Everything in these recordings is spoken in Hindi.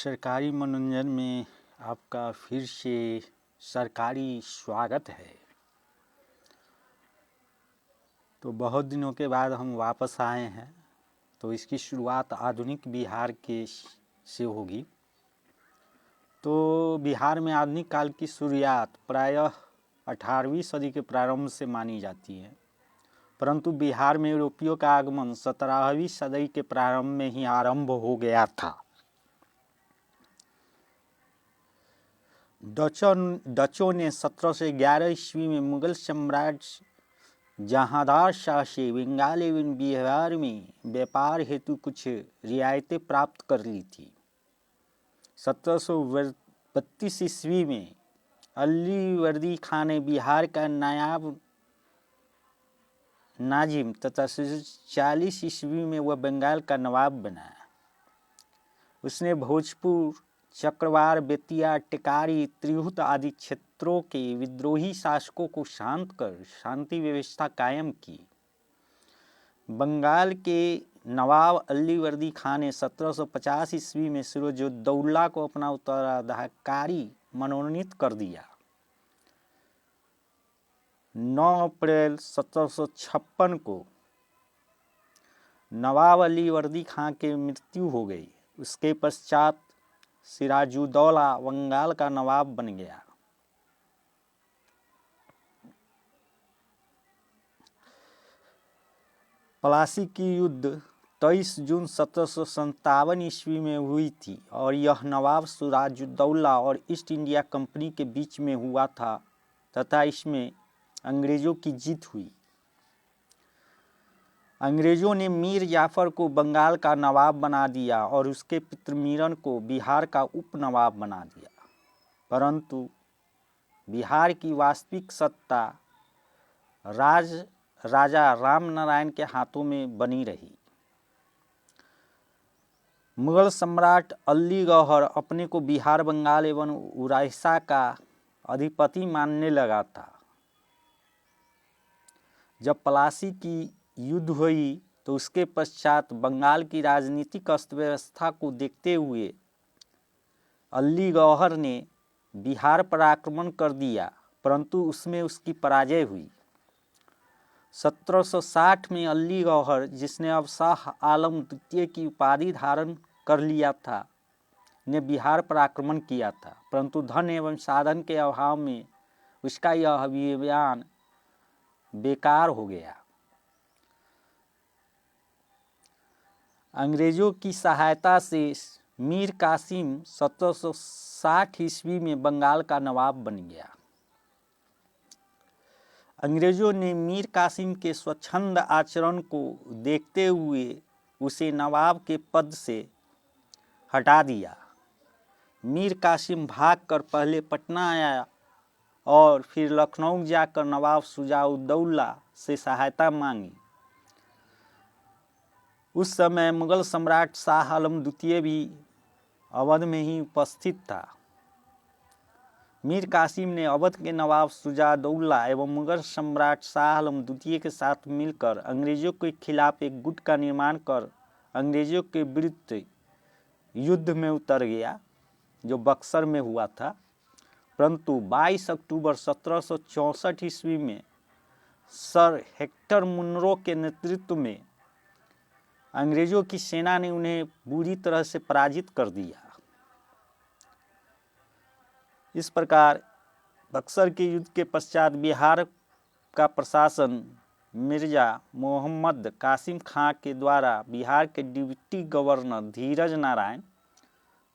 सरकारी मनोरंजन में आपका फिर से सरकारी स्वागत है। तो बहुत दिनों के बाद हम वापस आए हैं, तो इसकी शुरुआत आधुनिक बिहार के से होगी। तो बिहार में आधुनिक काल की शुरुआत प्रायः 18वीं सदी के प्रारंभ से मानी जाती है, परंतु बिहार में यूरोपियों का आगमन 17वीं सदी के प्रारंभ में ही आरंभ हो गया था। डचों ने 1711 ईस्वी में मुगल सम्राट जहांदार शाह से बंगाल एवं बिहार में व्यापार हेतु कुछ रियायतें प्राप्त कर ली थी। 1732 ईस्वी में अली वर्दी खान ने बिहार का नायाब नाजिम तथा 40 ईस्वी में वह बंगाल का नवाब बनाया। उसने भोजपुर, चक्रवार, बेतिया, टेकारी, त्रिहुत आदि क्षेत्रों के विद्रोही शासकों को शांत कर शांति व्यवस्था कायम की। बंगाल के नवाब अली वर्दी खान ने 1750 ईस्वी में सिराजुद्दौला को अपना उत्तराधिकारी मनोनीत कर दिया। 9 अप्रैल 1756 को नवाब अली वर्दी खान की मृत्यु हो गई। उसके पश्चात सिराजुद्दौला बंगाल का नवाब बन गया। प्लासी की युद्ध 23 जून 1757 ईस्वी में हुई थी और यह नवाब सिराजुद्दौला और ईस्ट इंडिया कंपनी के बीच में हुआ था तथा इसमें अंग्रेजों की जीत हुई। अंग्रेजों ने मीर जाफर को बंगाल का नवाब बना दिया और उसके पुत्र मीरन को बिहार का उप नवाब बना दिया, परंतु बिहार की वास्तविक सत्ता राजा रामनारायण के हाथों में बनी रही। मुगल सम्राट अली गौहर अपने को बिहार, बंगाल एवं उड़ीसा का अधिपति मानने लगा था। जब प्लासी की युद्ध हुई तो उसके पश्चात बंगाल की राजनीतिक अर्थव्यवस्था को देखते हुए अली गौहर ने बिहार पर आक्रमण कर दिया, परंतु उसमें उसकी पराजय हुई। 1760 में अली गौहर, जिसने अब शाह आलम द्वितीय की उपाधि धारण कर लिया था, ने बिहार पर आक्रमण किया था, परंतु धन एवं साधन के अभाव में उसका यह अभियान बेकार हो गया। अंग्रेजों की सहायता से मीर कासिम 1760 ईस्वी में बंगाल का नवाब बन गया। अंग्रेजों ने मीर कासिम के स्वच्छंद आचरण को देखते हुए उसे नवाब के पद से हटा दिया। मीर कासिम भागकर पहले पटना आया और फिर लखनऊ जाकर नवाब सिराजुद्दौला से सहायता मांगी। उस समय मुगल सम्राट शाह आलम द्वितीय भी अवध में ही उपस्थित था। मीर कासिम ने अवध के नवाब सिराजुद्दौला एवं मुगल सम्राट शाह आलम द्वितीय के साथ मिलकर अंग्रेजों के खिलाफ एक गुट का निर्माण कर अंग्रेजों के विरुद्ध युद्ध में उतर गया, जो बक्सर में हुआ था। परंतु 22 अक्टूबर 1764 ईस्वी में सर हेक्टर मुनरो के नेतृत्व में अंग्रेजों की सेना ने उन्हें बुरी तरह से पराजित कर दिया। इस प्रकार बक्सर के युद्ध के पश्चात बिहार का प्रशासन मिर्जा मोहम्मद कासिम खां के द्वारा बिहार के डिप्टी गवर्नर धीरज नारायण,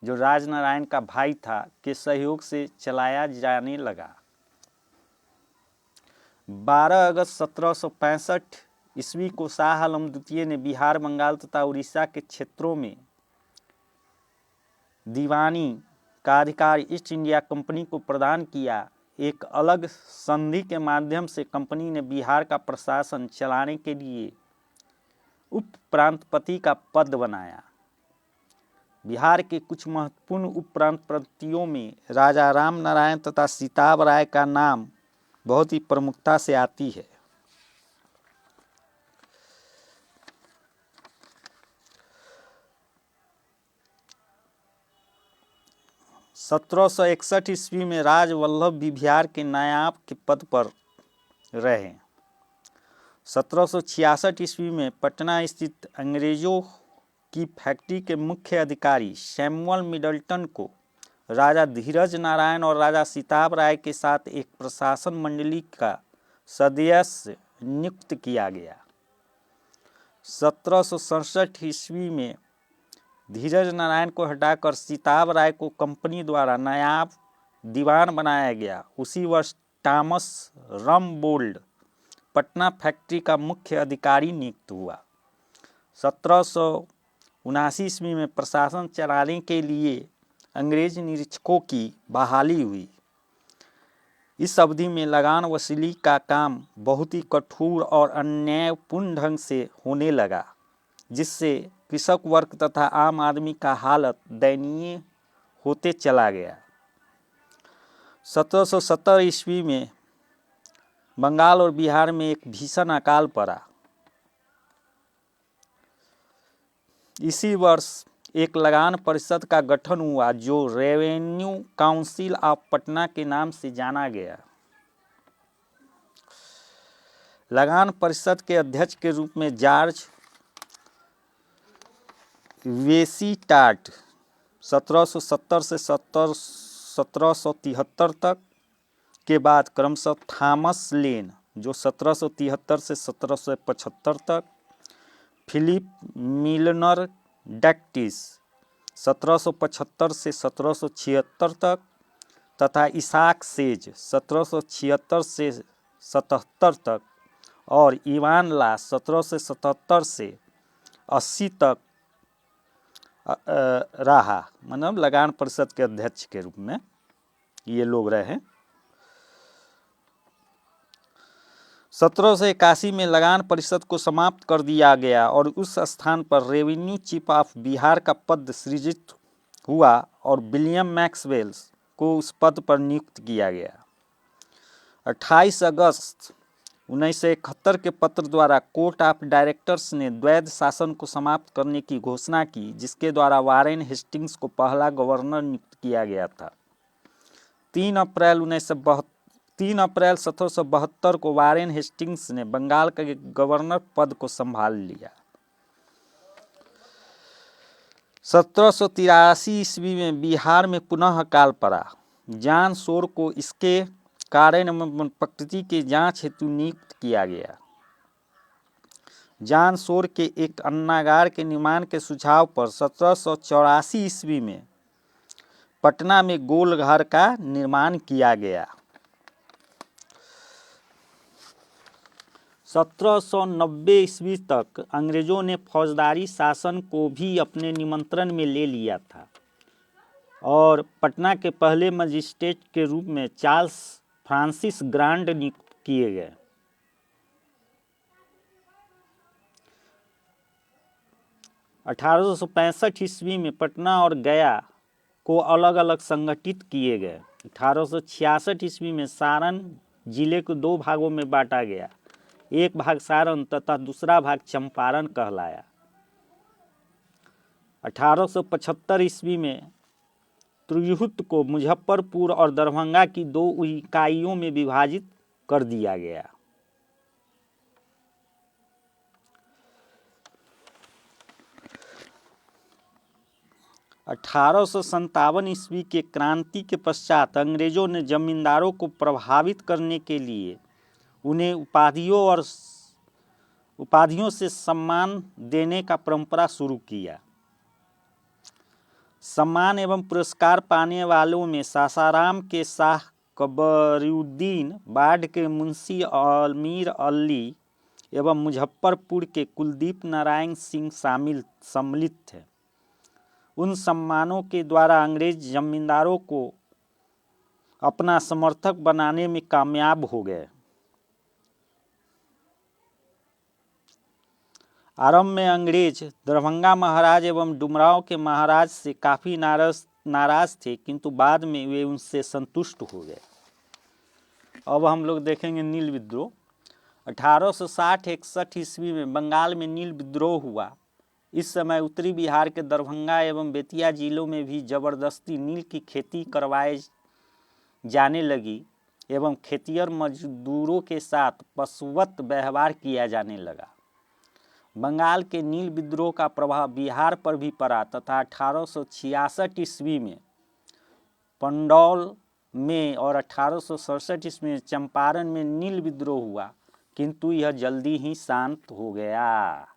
जो राजनारायण का भाई था, के सहयोग से चलाया जाने लगा। 12 अगस्त 1765 ईस्वी को शाह आलम द्वितीय ने बिहार, बंगाल तथा उड़ीसा के क्षेत्रों में दीवानी का अधिकार ईस्ट इंडिया कंपनी को प्रदान किया। एक अलग संधि के माध्यम से कंपनी ने बिहार का प्रशासन चलाने के लिए उप प्रांतपति का पद बनाया। बिहार के कुछ महत्वपूर्ण उप प्रांतपतियों में राजा रामनारायण तथा सीताब राय का नाम बहुत ही प्रमुखता से आती है। 1761 ईस्वी में राज वल्लभ बिहार के नायाब के पद पर रहे। 1766 ईस्वी में पटना स्थित अंग्रेजों की फैक्ट्री के मुख्य अधिकारी सैमुअल मिडल्टन को राजा धीरज नारायण और राजा सिताब राय के साथ एक प्रशासन मंडली का सदस्य नियुक्त किया गया। 1767 ईस्वी में धीरज नारायण को हटाकर सिताब राय को कंपनी द्वारा नायाब दीवान बनाया गया। उसी वर्ष थॉमस रमबोल्ड पटना फैक्ट्री का मुख्य अधिकारी नियुक्त हुआ। 1779 ईस्वी में प्रशासन चलाने के लिए अंग्रेज निरीक्षकों की बहाली हुई। इस अवधि में लगान वसूली का काम बहुत ही कठोर और अन्यायपूर्ण ढंग से होने लगा, जिससे कृषक वर्ग तथा आम आदमी का हालत दयनीय होते चला गया। 1770 ईस्वी में बंगाल और बिहार में एक भीषण अकाल पड़ा। इसी वर्ष एक लगान परिषद का गठन हुआ जो रेवेन्यू काउंसिल ऑफ पटना के नाम से जाना गया। लगान परिषद के अध्यक्ष के रूप में जॉर्ज वेसीटाट 1770 से 1773 तक के बाद क्रमशः थॉमस लेन जो 1773 से 1775 तक, फिलिप मिलनर डैक्टिस 1775 से 1776 तक तथा इसाक सेज 1776 से 77 तक और इवान ला 1777 से 80 तक रहा, मतलब लगान परिषद के अध्यक्ष के रूप में ये लोग रहे। 1781 में लगान परिषद को समाप्त कर दिया गया और उस स्थान पर रेवेन्यू चीफ ऑफ बिहार का पद सृजित हुआ और विलियम मैक्सवेल को उस पद पर नियुक्त किया गया। 28 अगस्त 1971 के पत्र द्वारा कोर्ट ऑफ डायरेक्टर्स ने द्वैध शासन को समाप्त करने की घोषणा की, जिसके द्वारा वारेन हेस्टिंग्स को पहला गवर्नर नियुक्त किया गया था। 3 अप्रैल 1772 को वारेन हेस्टिंग्स ने बंगाल के गवर्नर पद को संभाल लिया। 1783 ईस्वी में बिहार में पुनः अकाल पड़ा। जॉन शोर को इसके कारण एवं प्रकृति की जांच हेतु नियुक्त किया गया। जॉन शोर के एक अन्नागार के निर्माण के सुझाव पर 1784 ईस्वी में पटना में गोल घर का निर्माण किया गया। 1790 ईस्वी तक अंग्रेजों ने फौजदारी शासन को भी अपने नियंत्रण में ले लिया था और पटना के पहले मजिस्ट्रेट के रूप में चार्ल्स फ्रांसिस ग्रांड नियुक्त किए गए। 1865 ईस्वी में पटना और गया को अलग अलग संगठित किए गए। 1866 ईस्वी में सारण जिले को 2 भागों में बांटा गया, एक भाग सारण तथा दूसरा भाग चंपारण कहलाया। 1875 ईस्वी में त्रिहुत को मुजफ्फरपुर और दरभंगा की 2 इकाइयों में विभाजित कर दिया गया। (1857) ईस्वी के क्रांति के पश्चात अंग्रेजों ने जमींदारों को प्रभावित करने के लिए उन्हें उपाधियों से सम्मान देने का परंपरा शुरू किया। सम्मान एवं पुरस्कार पाने वालों में सासाराम के शाह कबरुद्दीन, बाढ़ के मुंशी अमीर अली एवं मुजफ्फरपुर के कुलदीप नारायण सिंह सम्मिलित थे। उन सम्मानों के द्वारा अंग्रेज जमींदारों को अपना समर्थक बनाने में कामयाब हो गए। आरंभ में अंग्रेज दरभंगा महाराज एवं डुमरांव के महाराज से काफ़ी नाराज थे, किंतु बाद में वे उनसे संतुष्ट हो गए। अब हम लोग देखेंगे नील विद्रोह। 1860-61 ईस्वी में बंगाल में नील विद्रोह हुआ। इस समय उत्तरी बिहार के दरभंगा एवं बेतिया जिलों में भी जबरदस्ती नील की खेती करवाए जाने लगी एवं खेतिहर मजदूरों के साथ पशुवत व्यवहार किया जाने लगा। बंगाल के नील विद्रोह का प्रभाव बिहार पर भी पड़ा तथा 1866 ईस्वी में पंडौल में और 1867 ईस्वी में चंपारण में नील विद्रोह हुआ, किंतु यह जल्दी ही शांत हो गया।